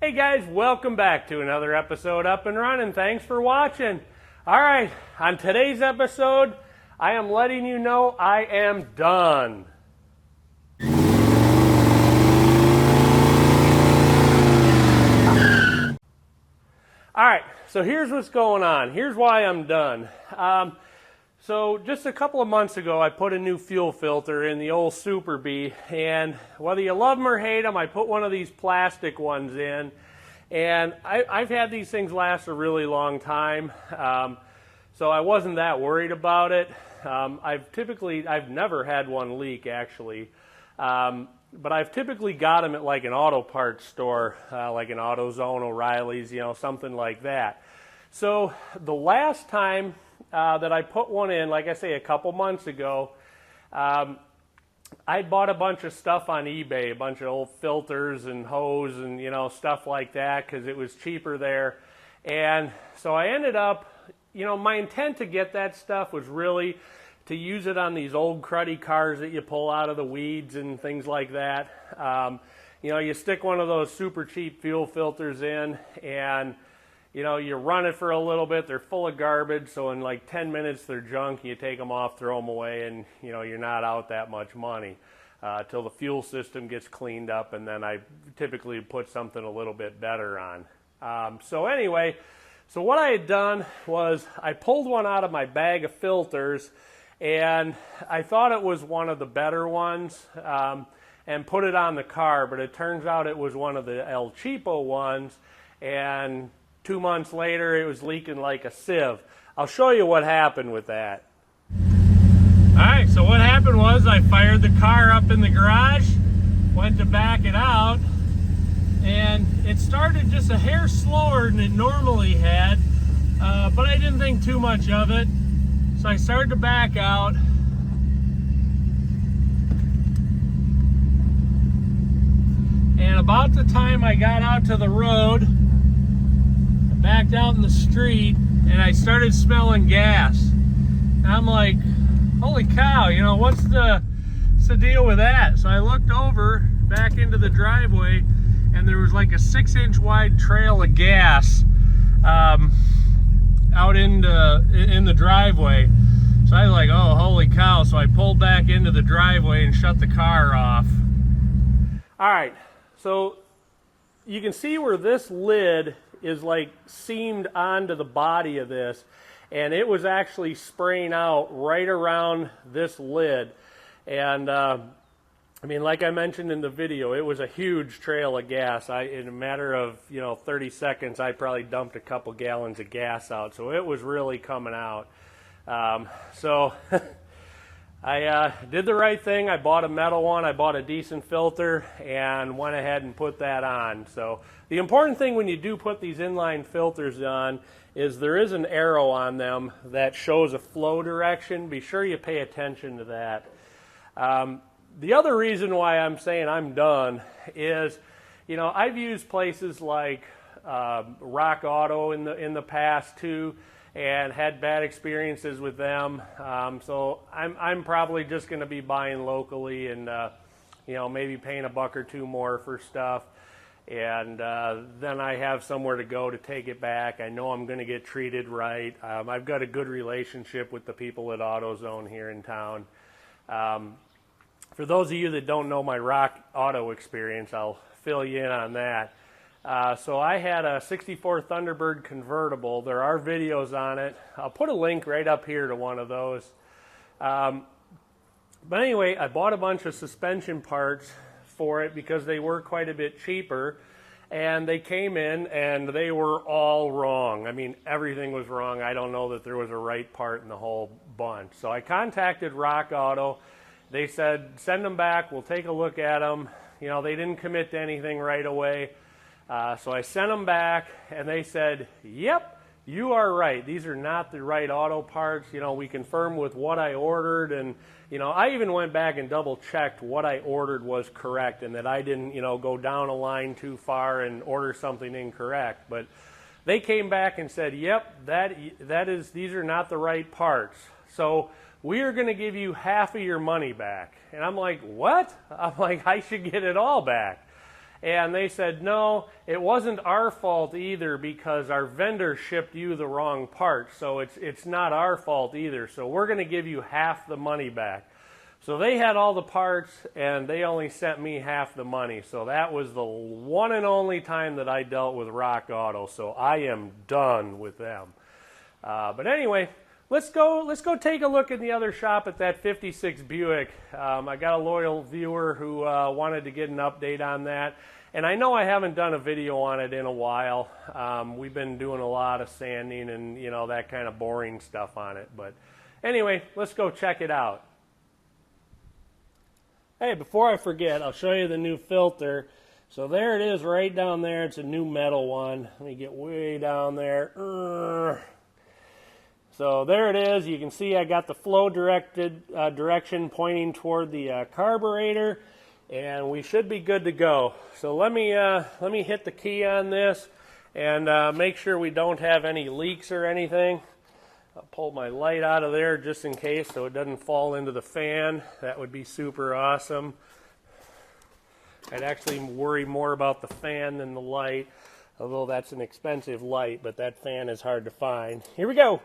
Hey guys, welcome back to another episode Up and Running. Thanks for watching. All right, on today's episode, I am letting you know I am done. All right, so here's what's going on. Here's why I'm done. So just a couple of months ago, I put a new fuel filter in the old Super Bee, and whether you love them or hate them, I put one of these plastic ones in, and I've had these things last a really long time, so I wasn't that worried about it. I've never had one leak actually, but I've typically got them at like an auto parts store, like an AutoZone, O'Reilly's, something like that. So the last time that I put one in, like I say, a couple months ago, I bought a bunch of stuff on eBay, a bunch of old filters and hose and stuff like that because it was cheaper there. And so I ended up, my intent to get that stuff was really to use it on these old cruddy cars that you pull out of the weeds and things like that. You stick one of those super cheap fuel filters in and you run it for a little bit, they're full of garbage, so in like 10 minutes they're junk, you take them off, throw them away, and you're not out that much money till the fuel system gets cleaned up, and then I typically put something a little bit better on. So anyway, so what I had done was I pulled one out of my bag of filters, and I thought it was one of the better ones, and put it on the car, but it turns out it was one of the El Cheapo ones, and 2 months later, it was leaking like a sieve. I'll show you what happened with that. Alright, so what happened was I fired the car up in the garage, went to back it out, and it started just a hair slower than it normally had, but I didn't think too much of it. So I started to back out. And about the time I got out to the road, backed out in the street, and I started smelling gas. And I'm like, holy cow, what's the deal with that? So I looked over back into the driveway, and there was like a 6-inch wide trail of gas out in the driveway. So I was like, oh, holy cow. So I pulled back into the driveway and shut the car off. All right, so you can see where this lid is like seamed onto the body of this, and it was actually spraying out right around this lid. And like I mentioned in the video, it was a huge trail of gas. In a matter of 30 seconds, I probably dumped a couple gallons of gas out, so it was really coming out. So I did the right thing. I bought a metal one, I bought a decent filter, and went ahead and put that on. So the important thing when you do put these inline filters on is there is an arrow on them that shows a flow direction. Be sure you pay attention to that. The other reason why I'm saying I'm done is, I've used places like Rock Auto in the past too, and had bad experiences with them. So I'm probably just going to be buying locally and maybe paying $1 or $2 more for stuff. And then I have somewhere to go to take it back. I know I'm going to get treated right. I've got a good relationship with the people at AutoZone here in town. For those of you that don't know my Rock Auto experience, I'll fill you in on that. So I had a 64 Thunderbird convertible. There are videos on it. I'll put a link right up here to one of those. But anyway, I bought a bunch of suspension parts for it because they were quite a bit cheaper, and they came in and they were all wrong. I mean, everything was wrong. I don't know that there was a right part in the whole bunch. So I contacted Rock Auto. They said, send them back, we'll take a look at them. They didn't commit to anything right away. So I sent them back, and they said, yep, you are right. These are not the right auto parts. We confirmed with what I ordered, and I even went back and double-checked what I ordered was correct, and that I didn't, go down a line too far and order something incorrect. But they came back and said, yep, these are not the right parts. So we are going to give you half of your money back. And I'm like, what? I'm like, I should get it all back. And they said, no, it wasn't our fault either because our vendor shipped you the wrong part. So it's not our fault either. So we're going to give you half the money back. So they had all the parts and they only sent me half the money. So that was the one and only time that I dealt with Rock Auto. So I am done with them. But anyway, let's go take a look in the other shop at that 56 Buick. I got a loyal viewer who wanted to get an update on that. And I know I haven't done a video on it in a while. We've been doing a lot of sanding and, you know, that kind of boring stuff on it. But anyway, let's go check it out. Hey, before I forget, I'll show you the new filter. So there it is right down there. It's a new metal one. Let me get way down there. So there it is. You can see I got the flow direction pointing toward the carburetor, and we should be good to go. So let me hit the key on this and make sure we don't have any leaks or anything. I'll pull my light out of there just in case so it doesn't fall into the fan. That would be super awesome. I'd actually worry more about the fan than the light, although that's an expensive light, but that fan is hard to find. Here we go.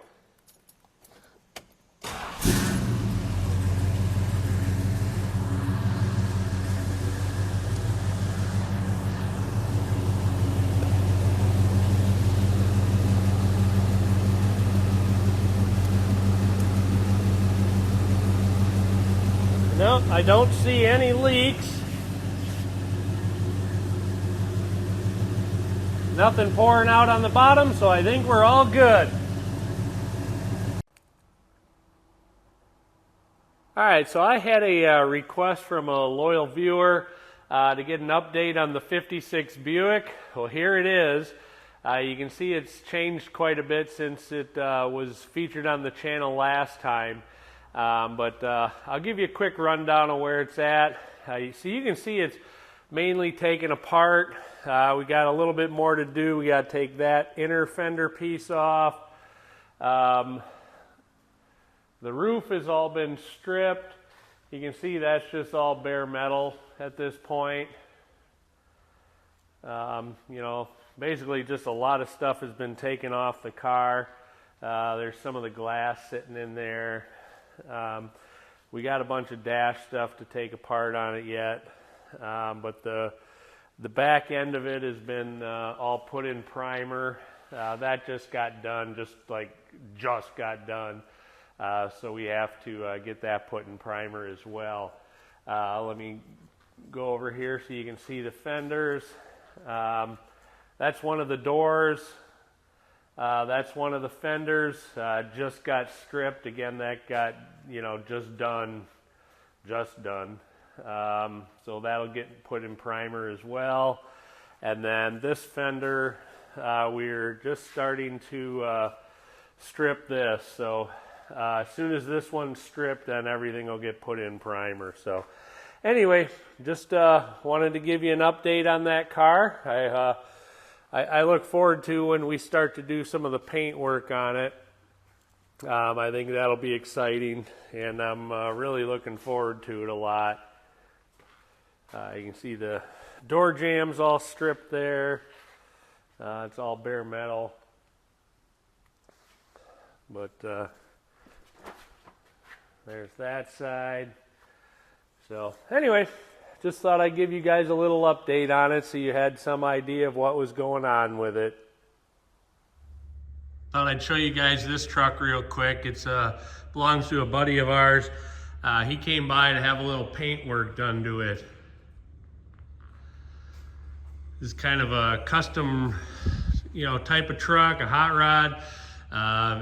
No, I don't see any leaks. Nothing pouring out on the bottom, so I think we're all good. Alright, so I had a request from a loyal viewer to get an update on the 56 Buick. Well, here it is. You can see it's changed quite a bit since it was featured on the channel last time. But I'll give you a quick rundown of where it's at. So you can see it's mainly taken apart. We got a little bit more to do. We got to take that inner fender piece off. The roof has all been stripped. You can see that's just all bare metal at this point. You know, basically just a lot of stuff has been taken off the car. There's some of the glass sitting in there. We got a bunch of dash stuff to take apart on it yet, but the back end of it has been all put in primer. That just got done, just got done. So we have to get that put in primer as well. Let me go over here so you can see the fenders. That's one of the doors. That's one of the fenders. Just got stripped. Again, that got, you know, just done. So that'll get put in primer as well. And then this fender, we're just starting to strip this. So as soon as this one's stripped, then everything will get put in primer. So anyway, just wanted to give you an update on that car. I look forward to when we start to do some of the paint work on it. I think that'll be exciting, and I'm really looking forward to it a lot. You can see the door jambs all stripped there. It's all bare metal. But there's that side. So anyway, just thought I'd give you guys a little update on it so you had some idea of what was going on with it. Thought I'd show you guys this truck real quick. It's belongs to a buddy of ours. He came by to have a little paint work done to it. This is kind of a custom, you know, type of truck, a hot rod.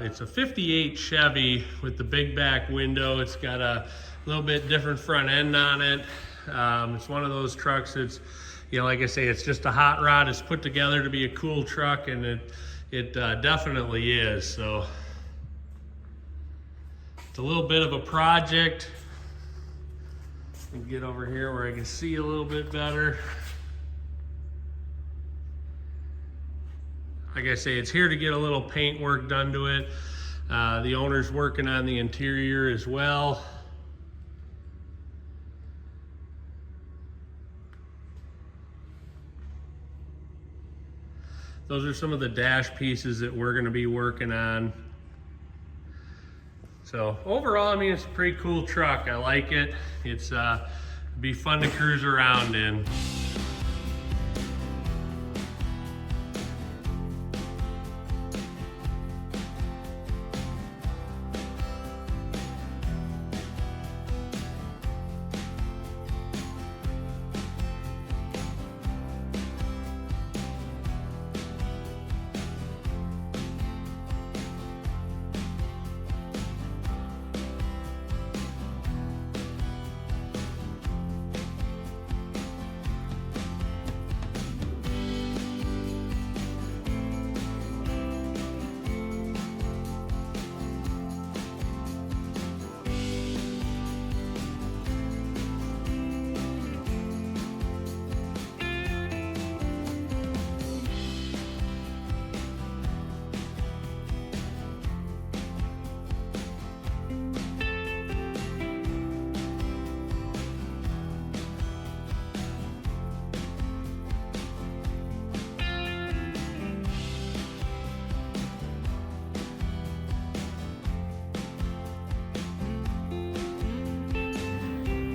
It's a 58 Chevy with the big back window. It's got a little bit different front end on it. It's one of those trucks that's, you know, like I say, it's just a hot rod. It's put together to be a cool truck, and it definitely is. So it's a little bit of a project. Let me get over here where I can see a little bit better. Like I say, it's here to get a little paint work done to it. The owner's working on the interior as well. Those are some of the dash pieces that we're going to be working on. So overall, I mean, it's a pretty cool truck. I like it. It's be fun to cruise around in.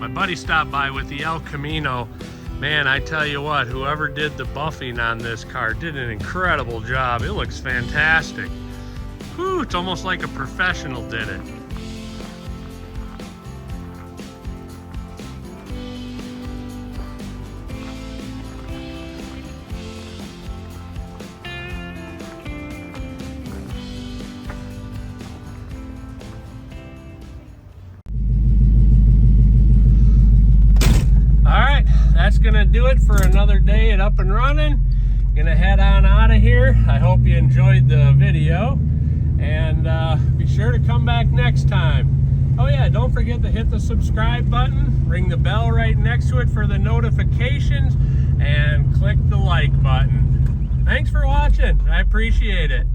My buddy stopped by with the El Camino. Man, I tell you what, whoever did the buffing on this car did an incredible job. It looks fantastic. Whew, it's almost like a professional did it. That's gonna do it for another day at Up-N-Runnin. Gonna head on out of here. I hope you enjoyed the video, and be sure to come back next time. Oh yeah, don't forget to hit the subscribe button, ring the bell right next to it for the notifications, and click the like button. Thanks for watching. I appreciate it.